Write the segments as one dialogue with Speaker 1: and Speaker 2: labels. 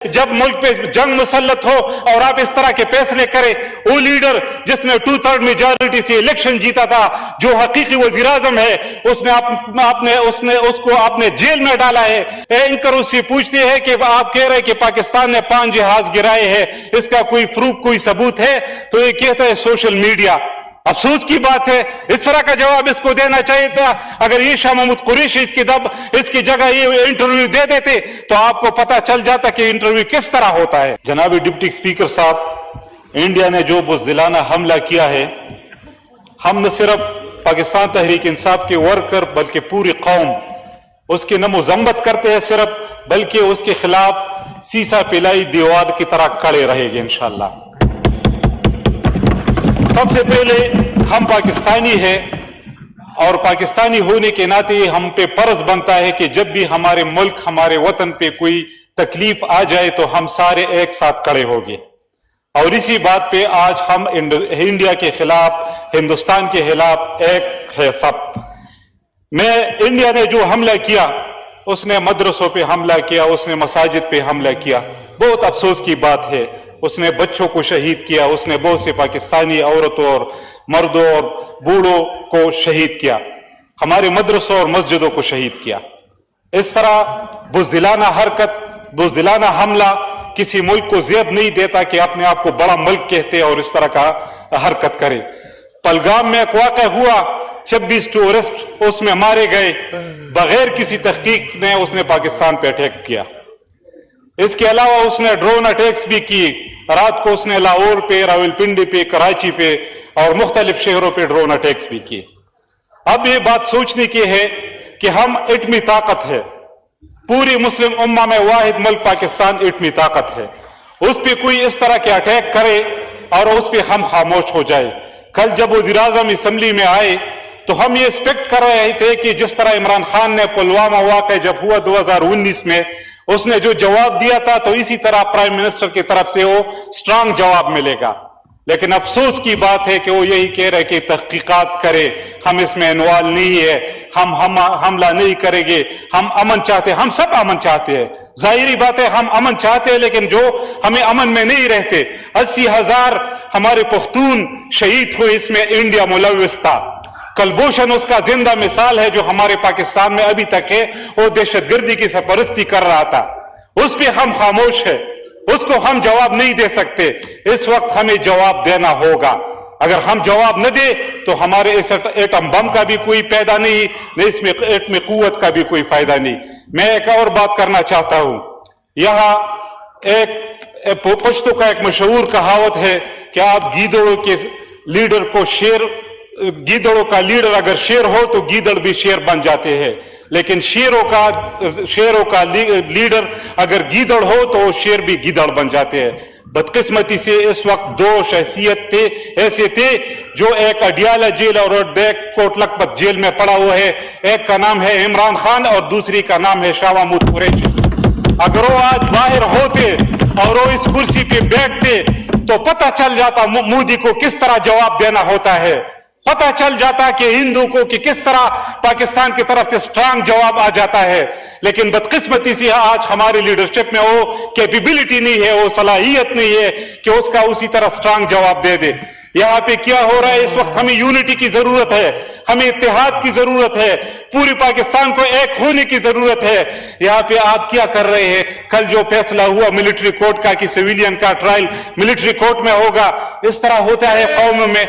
Speaker 1: جب ملک پہ جنگ مسلط ہو اور آپ اس طرح کے فیصلے کریں، وہ لیڈر جس نے 2/3 میجارٹی سے الیکشن جیتا تھا، جو حقیقی وزیر اعظم ہے، اس کو آپ نے جیل میں ڈالا ہے۔ اینکر اس سے پوچھتے ہیں کہ آپ کہہ رہے ہیں کہ پاکستان نے 5 جہاز گرائے ہیں، اس کا کوئی پروف، کوئی ثبوت ہے؟ تو یہ کہتا ہے سوشل میڈیا۔ افسوس کی بات ہے، اس طرح کا جواب اس کو دینا چاہیے تھا۔ اگر یہ شاہ محمود قریشی اس کی جگہ یہ انٹرویو دے دیتے تو آپ کو پتا چل جاتا کہ انٹرویو کس طرح ہوتا ہے۔ جناب ڈپٹی اسپیکر صاحب، انڈیا نے جو بزدلانہ حملہ کیا ہے، ہم نہ صرف پاکستان تحریک انصاف کے ورکر بلکہ پوری قوم اس کی نہ مذمت کرتے ہیں صرف، بلکہ اس کے خلاف سیسا پلائی دیوار کی طرح کھڑے رہے گے انشاءاللہ۔ سب سے پہلے ہم پاکستانی ہیں، اور پاکستانی ہونے کے ناطے ہم پہ فرض بنتا ہے کہ جب بھی ہمارے ملک، ہمارے وطن پہ کوئی تکلیف آ جائے تو ہم سارے ایک ساتھ کھڑے ہوں گے۔ اور اسی بات پہ آج ہم انڈیا کے خلاف، ہندوستان کے خلاف ایک ہے سب۔ میں انڈیا نے جو حملہ کیا، اس نے مدرسوں پہ حملہ کیا، اس نے مساجد پہ حملہ کیا، بہت افسوس کی بات ہے۔ اس نے بچوں کو شہید کیا، اس نے بہت سے پاکستانی عورتوں اور مردوں اور بوڑھوں کو شہید کیا، ہمارے مدرسوں اور مسجدوں کو شہید کیا۔ اس طرح بزدلانہ حرکت، بزدلانہ حملہ کسی ملک کو زیب نہیں دیتا کہ اپنے آپ کو بڑا ملک کہتے اور اس طرح کا حرکت کرے۔ پہلگام میں ایک واقعہ ہوا، 26 ٹورسٹ اس میں مارے گئے، بغیر کسی تحقیق نے اس نے پاکستان پہ اٹیک کیا۔ اس کے علاوہ اس نے ڈرون اٹیکس بھی کی، رات کو اس نے لاہور پہ، راولپنڈی پہ، کراچی پہ اور مختلف شہروں پہ ڈرون اٹیکس بھی کیے۔ اب یہ بات سوچنے کی ہے کہ ہم ایٹمی طاقت ہے، پوری مسلم امہ میں واحد ملک پاکستان ایٹمی طاقت ہے، اس پہ کوئی اس طرح کے اٹیک کرے اور اس پہ ہم خاموش ہو جائے۔ کل جب وزیر اعظم اسمبلی میں آئے تو ہم یہ ایکسپیکٹ کر رہے تھے کہ جس طرح عمران خان نے پلوامہ واقعہ جب ہوا 2019 میں، اس نے جو جواب دیا تھا تو اسی طرح پرائم منسٹر کی طرف سے وہ سٹرانگ جواب ملے گا۔ لیکن افسوس کی بات ہے کہ وہ یہی کہہ رہے کہ تحقیقات کرے، ہم اس میں انوالو نہیں ہے، ہم حملہ نہیں کریں گے، ہم امن چاہتے ہیں۔ ہم سب امن چاہتے ہیں، ظاہری بات ہے ہم امن چاہتے ہیں، لیکن جو ہمیں امن میں نہیں رہتے۔ 80,000 ہمارے پختون شہید ہوئے، اس میں انڈیا ملوث تھا۔ کلبھوشن اس کا زندہ مثال ہے جو ہمارے پاکستان میں ابھی تک ہے، وہ دہشت گردی کی سرپرستی کر رہا تھا، اس پہ ہم خاموش ہیں، اس کو ہم جواب نہیں دے سکتے۔ اس وقت ہمیں جواب دینا ہوگا۔ اگر ہم جواب نہ دیں تو ہمارے اس ایٹم بم کا بھی کوئی پیدا نہیں، نہ اس میں ایٹمی قوت کا بھی کوئی فائدہ نہیں۔ میں ایک اور بات کرنا چاہتا ہوں، یہاں ایک پشتو کا ایک مشہور کہاوت ہے کہ آپ گیدڑوں کے لیڈر کو گیدڑوں کا لیڈر اگر شیر ہو تو گیدڑ بھی شیر بن جاتے ہیں، لیکن شیروں کا لیڈر اگر گیدڑ ہو تو شیر بھی گیدڑ بن جاتے ہیں۔ بدقسمتی سے اس وقت 2 شخصیت ایسے تھے جو ایک اڈیالہ جیل اور ایک کوٹ لکھپت جیل میں پڑا ہوا ہے، ایک کا نام ہے عمران خان اور دوسری کا نام ہے شاہ محمود قریشی۔ اگر وہ آج باہر ہوتے اور وہ اس کرسی پہ بیٹھتے تو پتہ چل جاتا مودی کو کس طرح جواب دینا ہوتا ہے، پتہ چل جاتا کہ ہندو کو کہ کس طرح پاکستان کی طرف سے سٹرانگ جواب آ جاتا ہے۔ لیکن بدقسمتی سے آج ہماری لیڈرشپ میں وہ کیپیبلٹی نہیں ہے، وہ صلاحیت نہیں ہے کہ اس کا اسی طرح سٹرانگ جواب دے دے۔ یہاں پہ کیا ہو رہا ہے اس وقت؟ ہمیں یونٹی کی ضرورت ہے، ہمیں اتحاد کی ضرورت ہے، پوری پاکستان کو ایک ہونے کی ضرورت ہے۔ یہاں پہ آپ کیا کر رہے ہیں؟ کل جو فیصلہ ہوا ملٹری کورٹ کا کہ سویلین کا ٹرائل ملٹری کورٹ میں ہوگا، اس طرح ہوتا ہے قوم میں،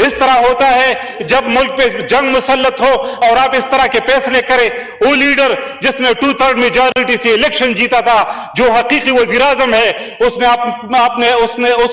Speaker 1: اس طرح ہوتا ہے جب ملک پہ جنگ مسلط ہو اور آپ اس طرح کے فیصلے کریں۔ وہ لیڈر جس نے 2/3 میجارٹی سے الیکشن جیتا تھا، جو حقیقی وزیر اعظم ہے، اس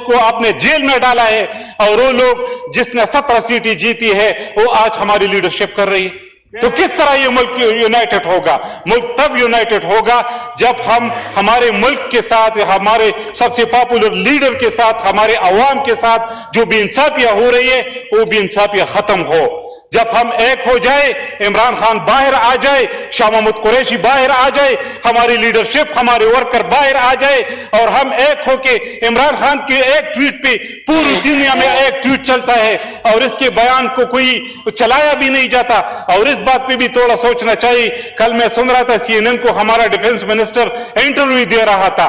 Speaker 1: کو آپ نے جیل میں ڈالا ہے، اور وہ لوگ جس نے 17 سیٹیں جیتی ہے وہ آج ہماری لیڈرشپ کر رہی ہے۔ تو کس طرح یہ ملک یونائٹڈ ہوگا؟ ملک تب یونائٹڈ ہوگا جب ہم ہمارے ملک کے ساتھ، ہمارے سب سے پاپولر لیڈر کے ساتھ، ہمارے عوام کے ساتھ جو بے انصافیاں ہو رہی ہے وہ بے انصافیاں ختم ہو۔ جب ہم ایک ہو جائے، عمران خان باہر آ جائے، شاہ محمود قریشی باہر آ جائے، ہماری لیڈرشپ، ہمارے ورکر باہر آ جائے، اور ہم ایک ہو کے عمران خان کے ایک ٹویٹ پہ پوری دنیا میں ایک ٹویٹ چلتا ہے اور اس کے بیان کو کوئی چلایا بھی نہیں جاتا، اور اس بات پہ بھی تھوڑا سوچنا چاہیے۔ کل میں سن رہا تھا CNN کو ہمارا ڈیفنس منسٹر انٹرویو دے رہا تھا،